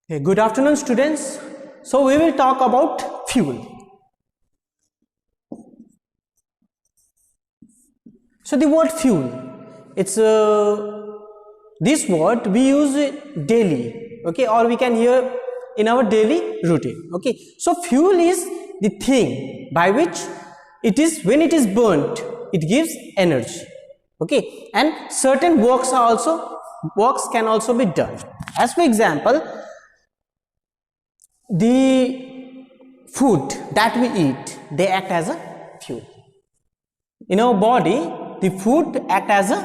Okay, good afternoon, students. So we will talk about fuel. So the word fuel, it's this word we use it daily, okay, or we can hear in our daily routine. Okay, so fuel is the thing by which it is, when it is burnt, it gives energy. Okay, and certain works can also be done. As for example, the food that we eat, they act as a fuel. In our body, the food act as a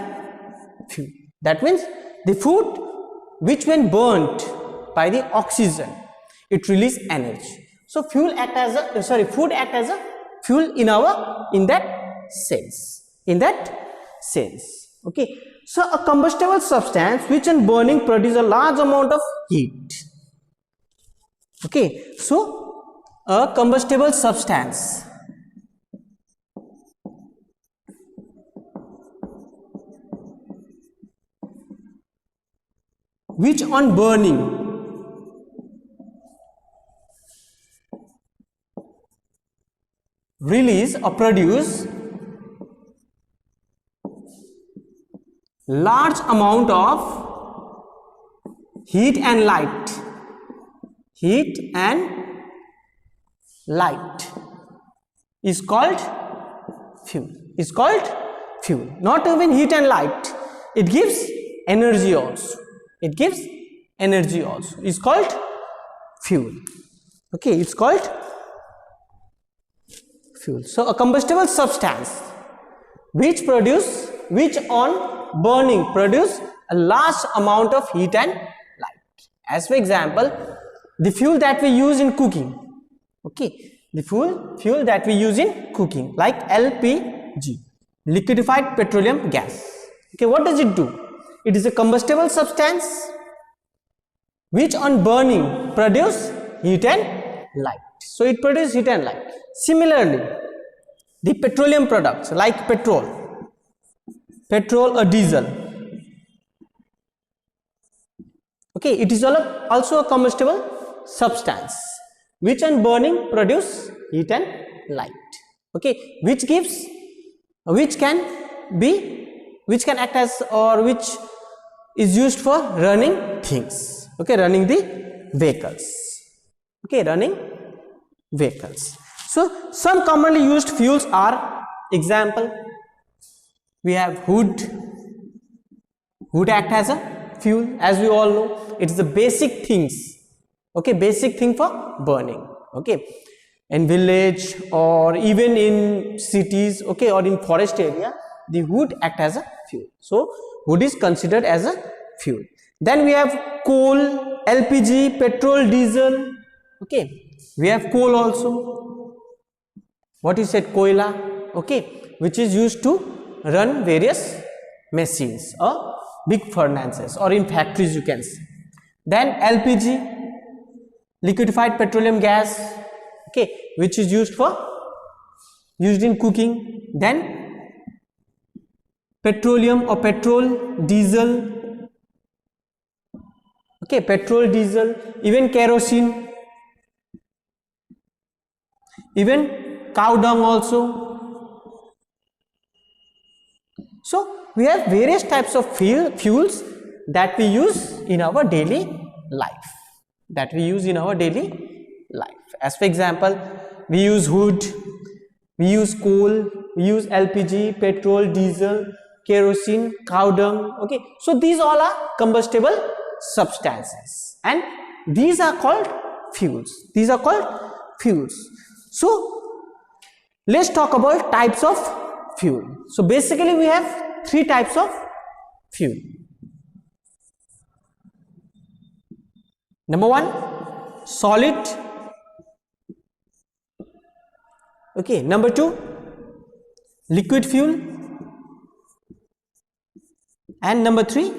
fuel. That means the food which when burnt by the oxygen, it release energy. So food act as a fuel in that sense. Okay, so a combustible substance which in burning produce a large amount of heat. Okay, so a combustible substance which on burning release or produce large amount of heat and light is called fuel. Not even heat and light, it gives energy also. It's called fuel. Okay, it's called fuel. So a combustible substance which on burning produce a large amount of heat and light. As for example, the fuel that we use in cooking. Okay, the fuel that we use in cooking, like LPG, liquefied petroleum gas. Okay, what does it do? It is a combustible substance which on burning produce heat and light. So it produces heat and light. Similarly, the petroleum products like petrol or diesel. Okay, it is also a combustible substance which on burning produce heat and light. Okay, which can act as, or which is used for running things. Okay, running the vehicles. Okay, running vehicles. So some commonly used fuels are, example, we have wood act as a fuel. As we all know, it is the basic things. Okay, basic thing for burning. Okay, in village or even in cities, okay, or in forest area, the wood act as a fuel. So wood is considered as a fuel. Then we have coal, LPG, petrol, diesel. Okay, we have coal also. What is said, koila. Okay, which is used to run various machines or big furnaces or in factories, you can see. Then LPG, liquefied petroleum gas, okay, which is used in cooking. Then petroleum or petrol, diesel, okay, petrol, diesel, even kerosene, even cow dung also. So we have various types of fuels that we use in our daily life. As for example, we use wood, we use coal, we use LPG, petrol, diesel, kerosene, cow dung. Okay, so these all are combustible substances and these are called fuels. So let's talk about types of fuel. So basically we have three types of fuel. Number one, solid. Okay, number two, liquid fuel, and number three,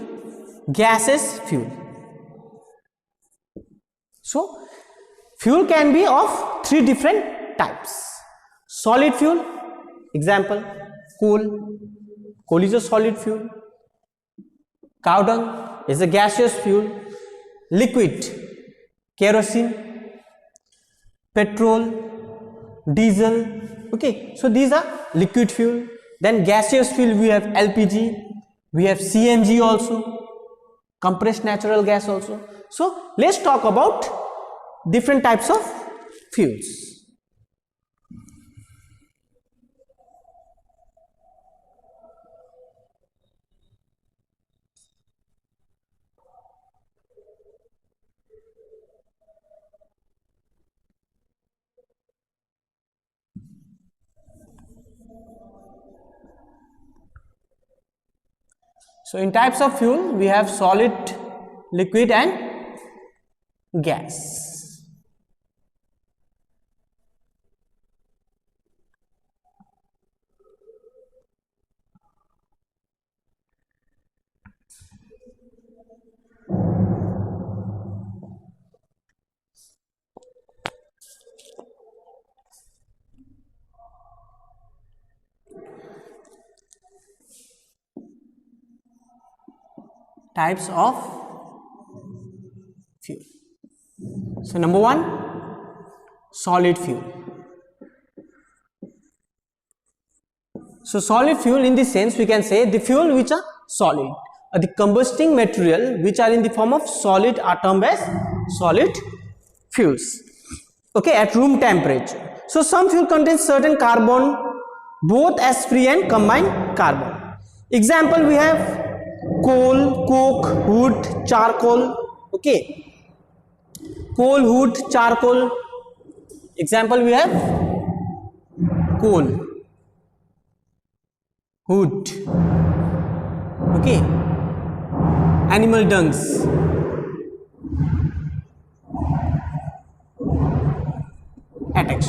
gaseous fuel. So fuel can be of three different types. Solid fuel, example, coal is a solid fuel, cow dung is a gaseous fuel, liquid kerosene, petrol, diesel. Okay, so these are liquid fuel. Then gaseous fuel, we have LPG, we have CNG also, compressed natural gas also. So let's talk about different types of fuels. So in types of fuel, we have solid, liquid and gas. Types of fuel. So number one, solid fuel. So solid fuel, in this sense we can say the fuel which are solid, the combusting material which are in the form of solid are termed as solid fuels. Okay, at room temperature. So some fuel contains certain carbon, both as free and combined carbon. Example, we have coal, coke, wood, charcoal. Okay, coal, wood, charcoal. Example, we have coal, wood. Okay, animal dungs, etc.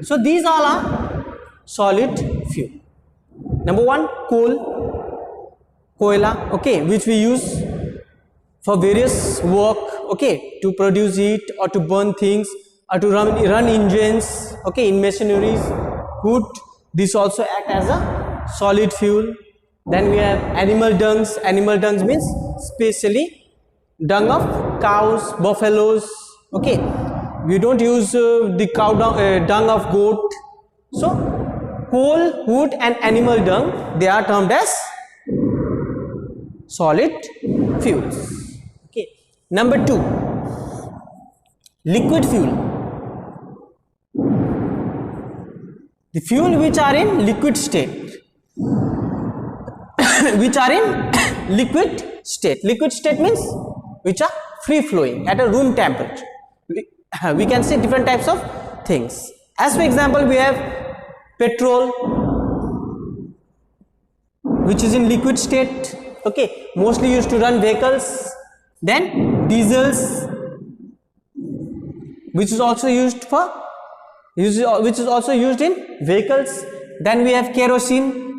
So these all are solid fuel. Number one, coal, koila, okay, which we use for various work, okay, to produce heat or to burn things or to run engines, okay, in machineries. Wood, this also act as a solid fuel. Then we have animal dungs. Animal dungs means specially dung of cows, buffaloes, okay. We don't use the cow dung of goat. So coal, wood and animal dung, they are termed as solid fuels. Okay. Number two, liquid fuel. The fuel which are in liquid state. Which are in liquid state. Liquid state means which are free flowing at a room temperature. We can see different types of things. As for example, we have petrol, which is in liquid state, okay, mostly used to run vehicles. Then diesels, which is also used in vehicles. Then we have kerosene,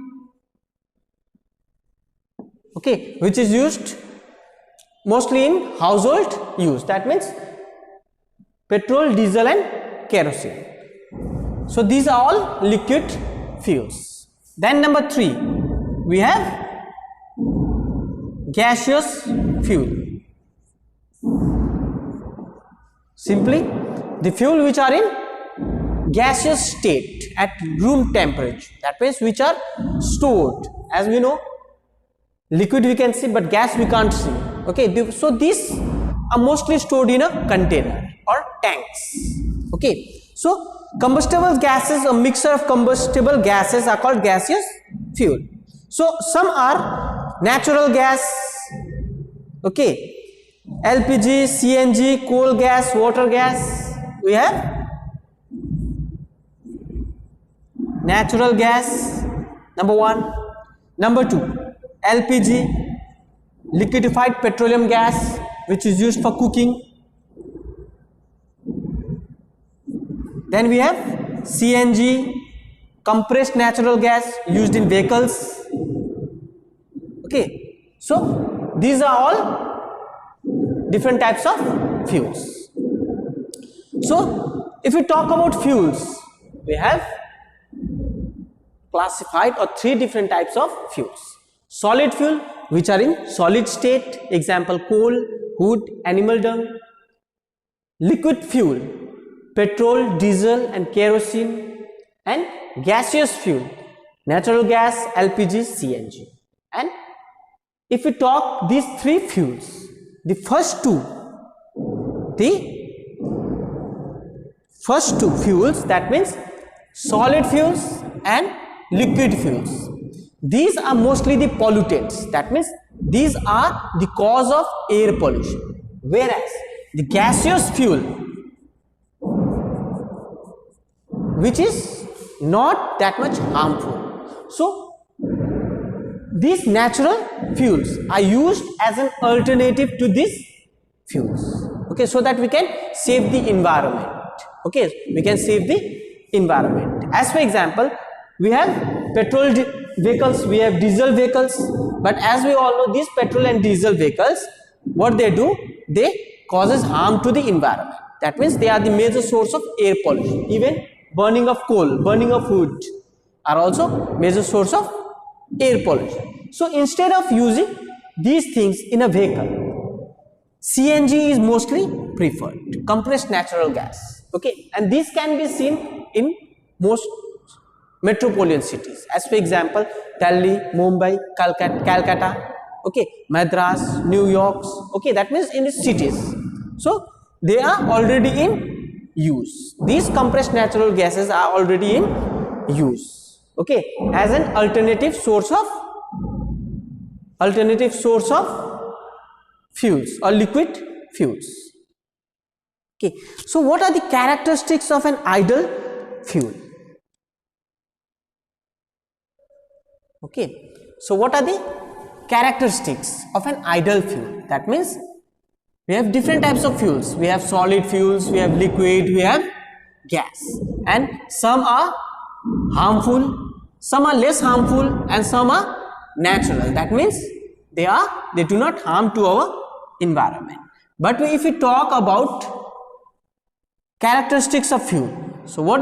okay, which is used mostly in household use. That means petrol, diesel and kerosene. So these are all liquid fuels. Then number three, we have gaseous fuel. Simply the fuel which are in gaseous state at room temperature. That means which are stored. As we know, liquid we can see but gas we can't see. Okay, so these are mostly stored in a container or tanks. Okay, so combustible gases, a mixture of combustible gases are called gaseous fuel. So some are natural gas, okay, LPG, CNG, coal gas, water gas. We have natural gas, number one. Number two, LPG, liquefied petroleum gas, which is used for cooking. Then we have CNG, compressed natural gas, used in vehicles. Okay, so these are all different types of fuels. So if we talk about fuels, we have classified or three different types of fuels. Solid fuel, which are in solid state, example coal, wood, animal dung. liquid fuel, petrol, diesel and kerosene, and gaseous fuel, natural gas, LPG, CNG. And if we talk these three fuels, the first two fuels, that means solid fuels and liquid fuels, these are mostly the pollutants, that means these are the cause of air pollution, whereas the gaseous fuel, which is not that much harmful. So these natural fuels are used as an alternative to these fuels, okay, so that we can save the environment. Okay, we can save the environment. As for example, we have petrol vehicles, we have diesel vehicles, but as we all know, these petrol and diesel vehicles, what they do, they causes harm to the environment. That means they are the major source of air pollution. Even burning of coal, burning of wood are also major source of air pollution. So instead of using these things in a vehicle, CNG is mostly preferred, compressed natural gas. Okay, and this can be seen in most metropolitan cities. As for example, Delhi, Mumbai, Calcutta, okay, Madras, New York, okay, that means in the cities. So they are already in use. These compressed natural gases are already in use, okay, as an alternative source of fuels or liquid fuels. Okay, so what are the characteristics of an idle fuel? Okay, so what are the characteristics of an idle fuel? That means we have different types of fuels. We have solid fuels, we have liquid, we have gas, and some are harmful, some are less harmful, and some are natural. That means they do not harm to our environment. But if we talk about characteristics of fuel, so what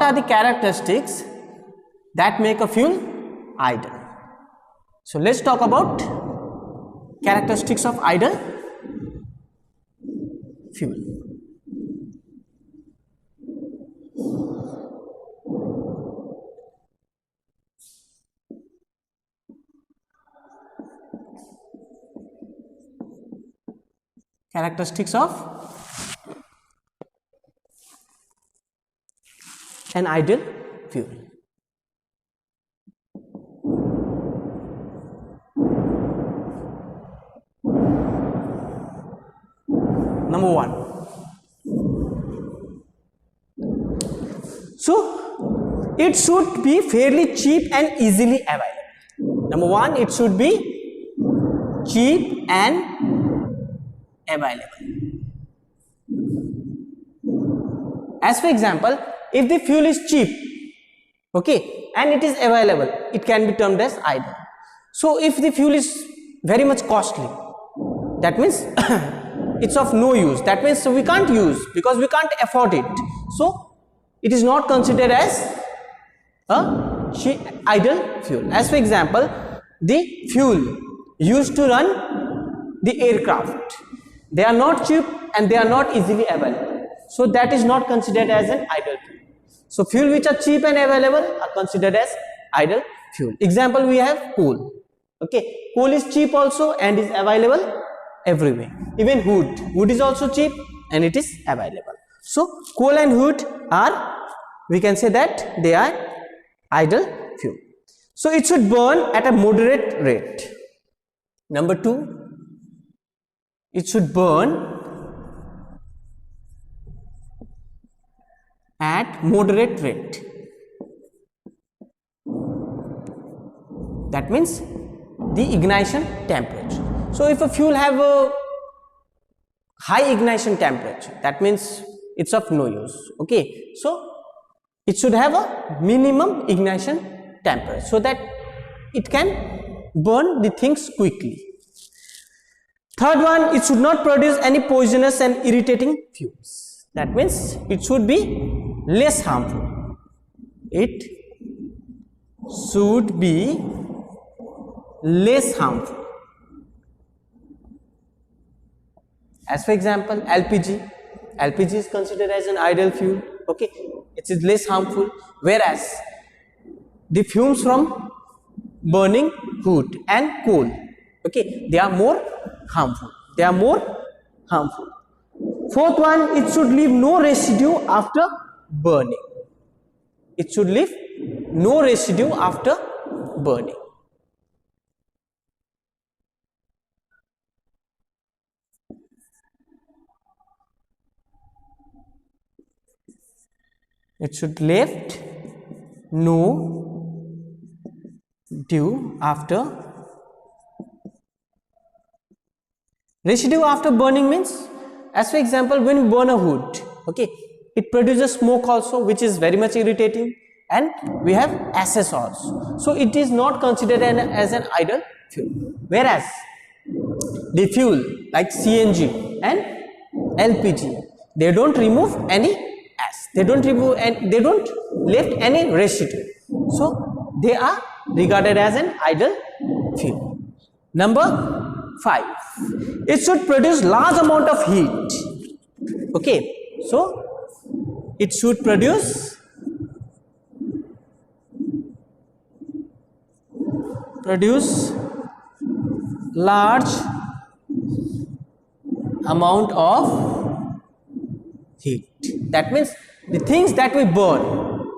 are the characteristics that make a fuel idle? So let's talk about characteristics of idle fuel. Characteristics of an idle fuel. Number one. So it should be fairly cheap and easily available. Number one, it should be cheap and available. As for example, if the fuel is cheap, okay, and it is available, it can be termed as idle. So if the fuel is very much costly, that means it's of no use. That means we can't use because we can't afford it. So it is not considered as a idle fuel. As for example, the fuel used to run the aircraft, they are not cheap and they are not easily available. So that is not considered as an idle fuel. So fuel which are cheap and available are considered as idle fuel. Example, we have coal. Okay, coal is cheap also and is available everywhere. Even wood is also cheap and it is available. So coal and wood are, we can say that they are idle fuel. So it should burn at a moderate rate. Number two, it should burn at moderate rate. That means the ignition temperature. So if a fuel have a high ignition temperature, that means it's of no use. Okay, so it should have a minimum ignition temperature so that it can burn the things quickly. Third one, it should not produce any poisonous and irritating fumes. That means it should be less harmful. It should be less harmful. As for example, LPG. LPG is considered as an ideal fuel. Okay, it is less harmful, whereas the fumes from burning wood and coal, okay, they are more harmful. They are more harmful. Fourth one, it should leave no residue after burning. It should leave no residue after burning. It should left no residue after burning means, as for example, when we burn a wood, okay, it produces smoke also, which is very much irritating, and we have ashes also. So it is not considered as an ideal fuel. Whereas the fuel like CNG and LPG, they don't remove any ash, they don't remove and they don't left any residue. So they are regarded as an ideal fuel. Number 5, it should produce large amount of heat. Okay, so it should produce large amount of heat. That means the things that we burn,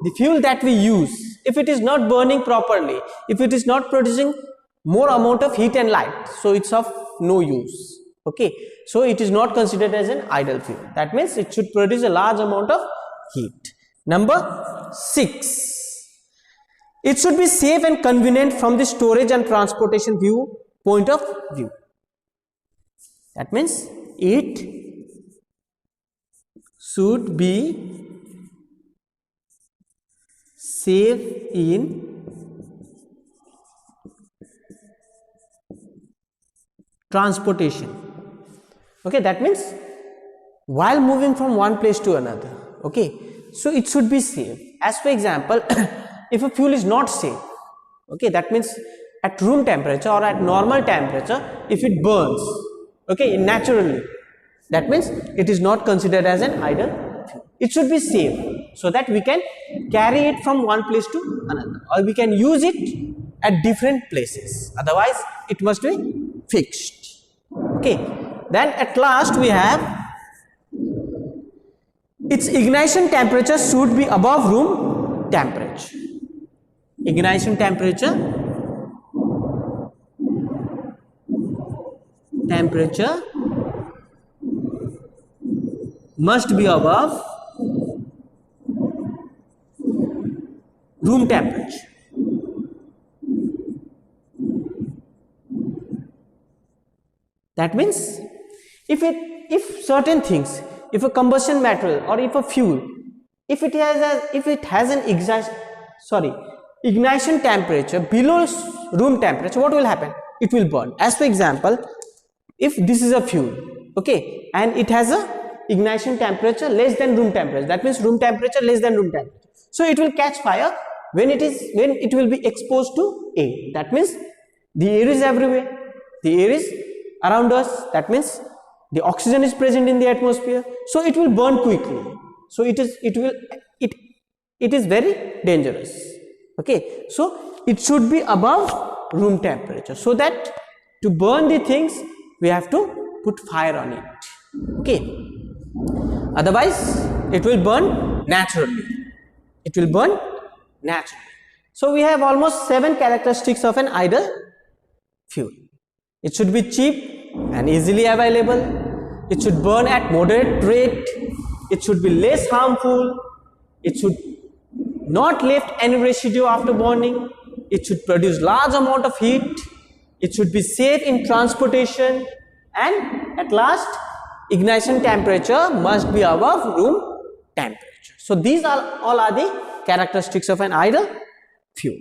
the fuel that we use, if it is not burning properly, if it is not producing more amount of heat and light, so it's of no use. Okay, so it is not considered as an ideal fuel. That means it should produce a large amount of heat. Number 6, it should be safe and convenient from the storage and transportation point of view. That means it should be safe in transportation. Okay, that means while moving from one place to another, okay, so it should be safe. As for example, if a fuel is not safe, okay, that means at room temperature or at normal temperature, if it burns, okay, naturally, that means it is not considered as an ideal fuel. It should be safe so that we can carry it from one place to another, or we can use it at different places. Otherwise, it must be fixed. Okay, then at last we have its ignition temperature should be above room temperature. Ignition temperature must be above room temperature. That means if certain things, if a combustion material or if a fuel, if it has an ignition temperature below room temperature, what will happen? It will burn. As for example, if this is a fuel, okay, and it has a ignition temperature less than room temperature, that means room temperature less than room temperature, so it will catch fire when it will be exposed to air. That means the air is everywhere, the air is around us, that means the oxygen is present in the atmosphere, so it will burn quickly. So it is very dangerous. Okay, so it should be above room temperature, so that to burn the things we have to put fire on it. Okay, otherwise it will burn naturally. It will burn naturally. So we have almost 7 characteristics of an ideal fuel. It should be cheap and easily available. It should burn at moderate rate. It should be less harmful. It should not left any residue after burning. It should produce large amount of heat. It should be safe in transportation, and at last ignition temperature must be above room temperature. So these all are the characteristics of an ideal fuel.